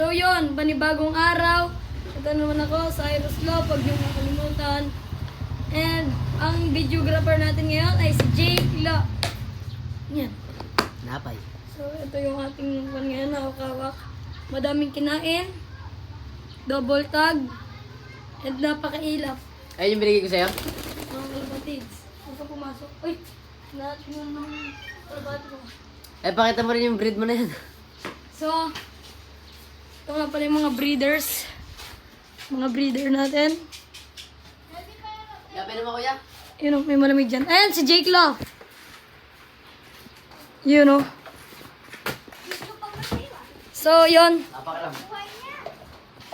So yun, panibagong araw. Ito naman ako, Cyrus Law, pag yung nakalimutan. And ang videographer natin ngayon ay si Jake Law. Yan. Napay. So ito yung ating one ngayon, hawak-hawak. Madaming kinain. Double tag. And napakailap. Ayun yung binigay ko sa'yo? Mga kalapatids. Huwag ka pumasok. Uy! Natin yung mga kalapati ko. Eh, pakita mo rin yung breed mo na yan. So, ito nga pala yung mga breeders. Mga breeder natin. Yapin mo, kuya. Yun o, may malamig dyan. Ayan, si Jake Law. Yun o. So, yun. Napakalam.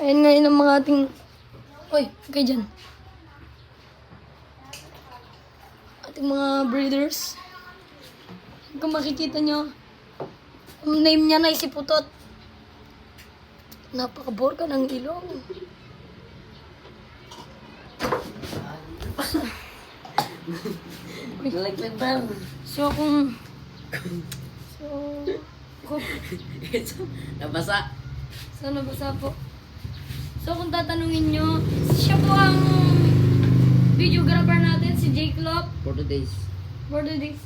Ayan nga yun ang mga ating... Uy, okay dyan. Ating mga breeders. Kung makikita nyo, ang name niya na si Putot. Napaka-bore ka ng ilong. Nalaglag ba? So, kung... Nabasa. So, nabasa po. So, kung tatanungin nyo, siya po ang videographer natin, si Jake Law. For today's. For the days.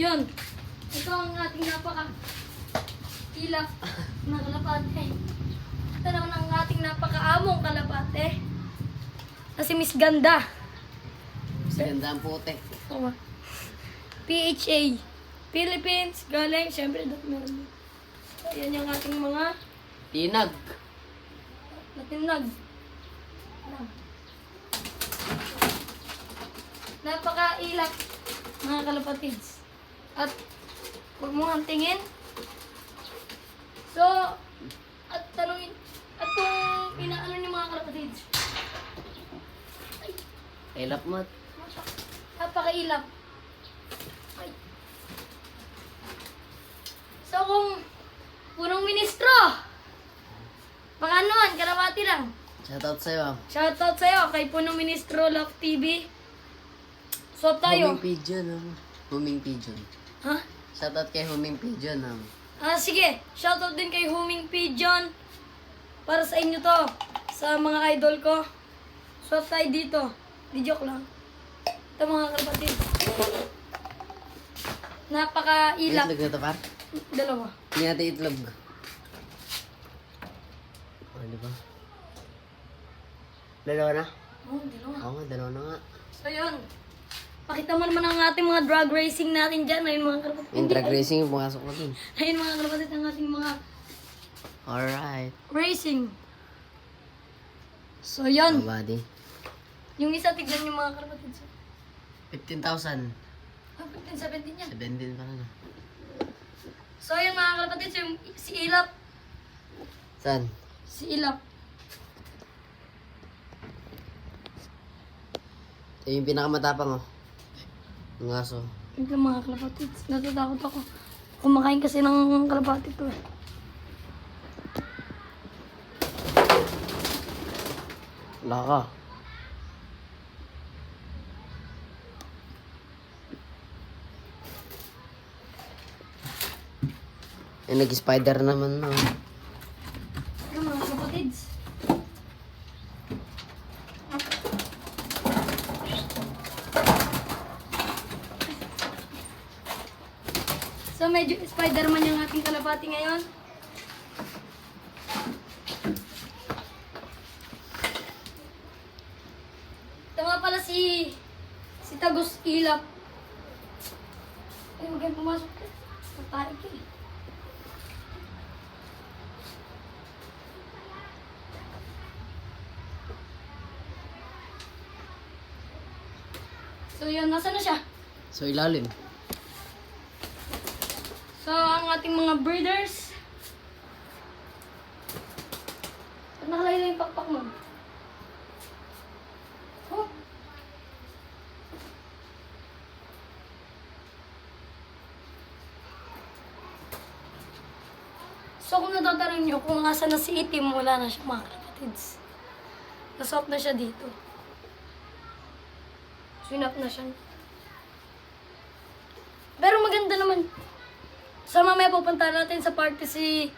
Yun. Ito ang ating napaka-ilap na kalapate. Ito naman ang ating napaka-among kalapate. Na si Miss Ganda. Ganda ang puti. Oo. PHA. Philippines. Galing. Siyempre, meron din. So, yan yung ating mga Tinag. natinag. Napaka-ilap mga kalapatids. At huwag mo nga tingin. So, at tanungin, at kung inaano niyo mga kalapatids, Elap mo. napaka-ilap. Ay. So, kung punong ministro, baka noon, kalapati lang. Shoutout sa'yo. Shoutout sa'yo kay Punong Ministro Love TV. Swap tayo. Huming Pigeon. Huming Pigeon. Ha? Shoutout kay Huming Pigeon. Sige. Shoutout din kay Huming Pigeon. Para sa inyo to. Sa mga idol ko. Swap tayo dito. Di joke lang. Ito mga kapatid. Napaka-ilap. Itlog na to, par? Dalawa. Hindi natin itlog. Ano ba? Dalawa na? Oh, dalawa. Oo nga, dalawa na nga. So yun. Pakita mo naman ang ating mga drag racing natin dyan. Ayun mga kapatid. Yung drag racing yung pumasok mo dun. Ayun mga kapatid ang ating mga Alright. racing. So yun. Oh, buddy. Yung isa, tignan yung mga kapatid. 15,000. 15, 17 yan. 17 pa na. So yun mga kapatid, so, si Ilap. Saan? Si Ilap. Ito yung pinakamatapang, oh. Yung aso. Ito mga kalapatid. Natatakot ako. Kumakain kasi ng kalapatid to eh. Wala ka. Eh, nag-spider naman na. Ito mga kalapatids. So medyo Spider-Man yung ating kalapati ngayon. Ito nga pala si Tagus Ilap. Ay, magandang pumasok ka. Matay ka eh. So yun, nasa na siya? So, ilalim. So, ang ating mga breeders. Nakalay yung pakpak mo. Oh. So, kung natatanong nyo kung nasa na si Itim, wala na siya mga kapatids. Nasop na siya dito. Swinap na siya. Pero maganda naman. So mamaya pupunta natin sa party si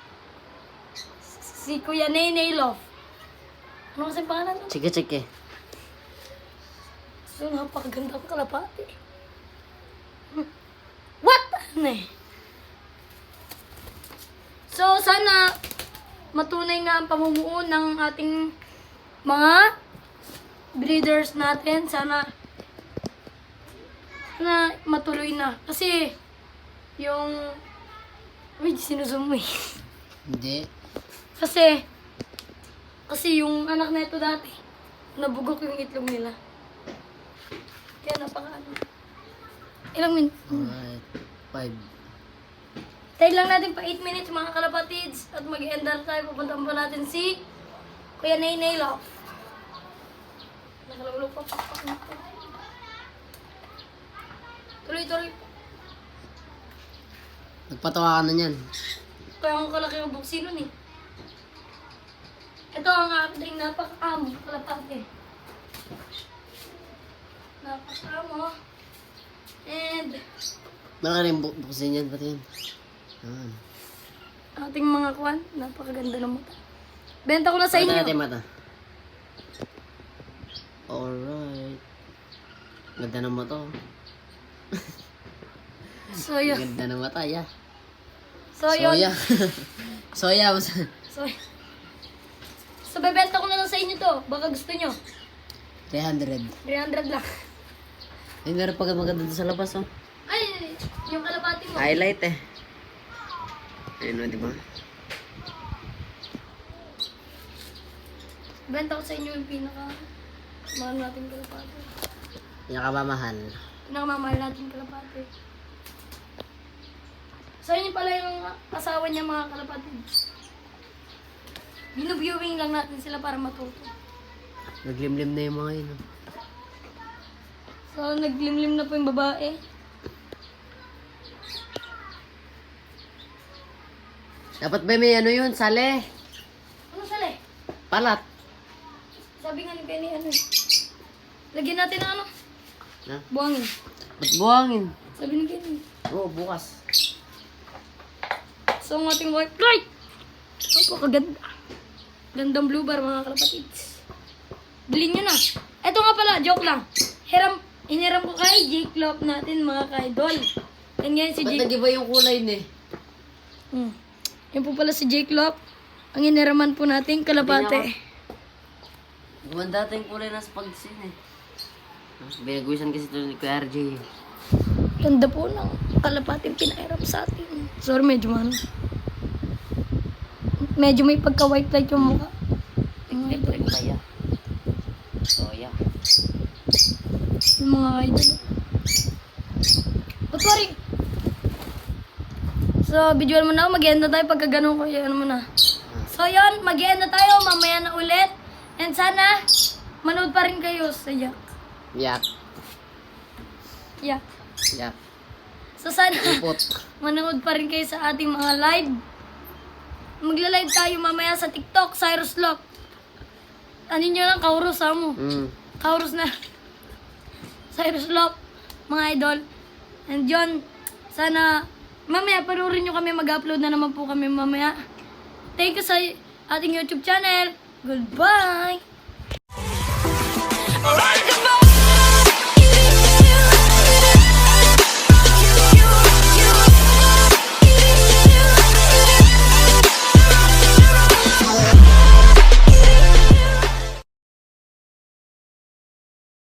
si Kuya Nene Love. Ano kasi pangalan nun? Chike. So, napakaganda ang kalapati. What? Ano eh? So, sana matunay nga ang pamumuo ng ating mga breeders natin. Sana matuloy na. Kasi, yung... Uy, sinusum mo eh. Hindi. Kasi yung anak na ito dati, nabugok yung itlog nila. Kaya napaka-ano. Ilang min? Alright. 5. Tayo lang natin pa 8 minutes mga kalapatids. At mag-end na tayo. Pupuntahan pa natin si Kuya Nene Love. Nakalulog pa. Tuloy-tuloy. Nagpatawa ka na niyan. Kaya ang kalaki yung buksi nun eh. Ito ang aking napaka-amo, kalapati. Napaka-amo. And Malaki rin buksin yan, pati yan. ating mga kwan, napakaganda ng mata. Benta ko na sa inyo. Natin mata. Alright. Ganda ng mata. So yun. Ganda ng mata, yeah. So yun. Soya. So bebenta ko na lang sa inyo to. Baka gusto nyo. 300. 300 lang. Ay, meron pa maganda doon sa labas, oh. Ay, yung kalapati mo. Highlight, eh. Ayun, di ba? Benta ko sa inyo yung mahal natin kalapati. Pinakamamahal. Pinakamamahal natin kalapati. Sa inyo pala yung asawa niya mga kalapati. Binu-viewing lang natin sila para matuto. Naglimlim na yung mga yun, oh. So, naglimlim na po yung babae. Dapat ba may ano yun? Sale? Ano sali? Palat? Sabi nga ni Benny, ano eh. Lagyan natin ng ano? Na? Buhangin. Ba't buhangin? Sabi ni Benny. Oo, bukas. So, ang ating white light. Opo, kaganda. Gandang blue bar, mga kalapatids. Bilhin nyo na. Eto nga pala, joke lang. Hiniram ko kay Jake Love natin, mga ka-idol. Yan ngayon si Ba't Jake. nag-iba yung kulay ni? Yan po pala si Jake Love. Ang hiniraman po natin, kalapate. Gumanda yung kulay na sa pagsin, eh. Binaguisan kasi ito ni Kuya RJ. Ganda po ng kalapate pinahirap sa atin. Sorry, medyo medyo may pagka-white light yung mukha. Electric kaya. Soya. Yung mga idol. But sorry. So, videoan mo na ako. Mag-end na tayo pagka ganun ko. Yan mo na. So, yun. Mag-end na tayo. Mamaya na ulit. And sana, manood pa rin kayo sa Yak. Yak. Yak. Yak. So, sana, Ipot. manood pa rin kayo sa ating mga live. Magla-live tayo mamaya sa TikTok. Cyrus Lock. Ano nyo lang, Kaurus ha mo. Kaurus na. Cyrus Lock, mga idol. And yun, sana, mamaya, panurin nyo kami, mag-upload na naman po kami mamaya. Thank you sa ating YouTube channel. Goodbye!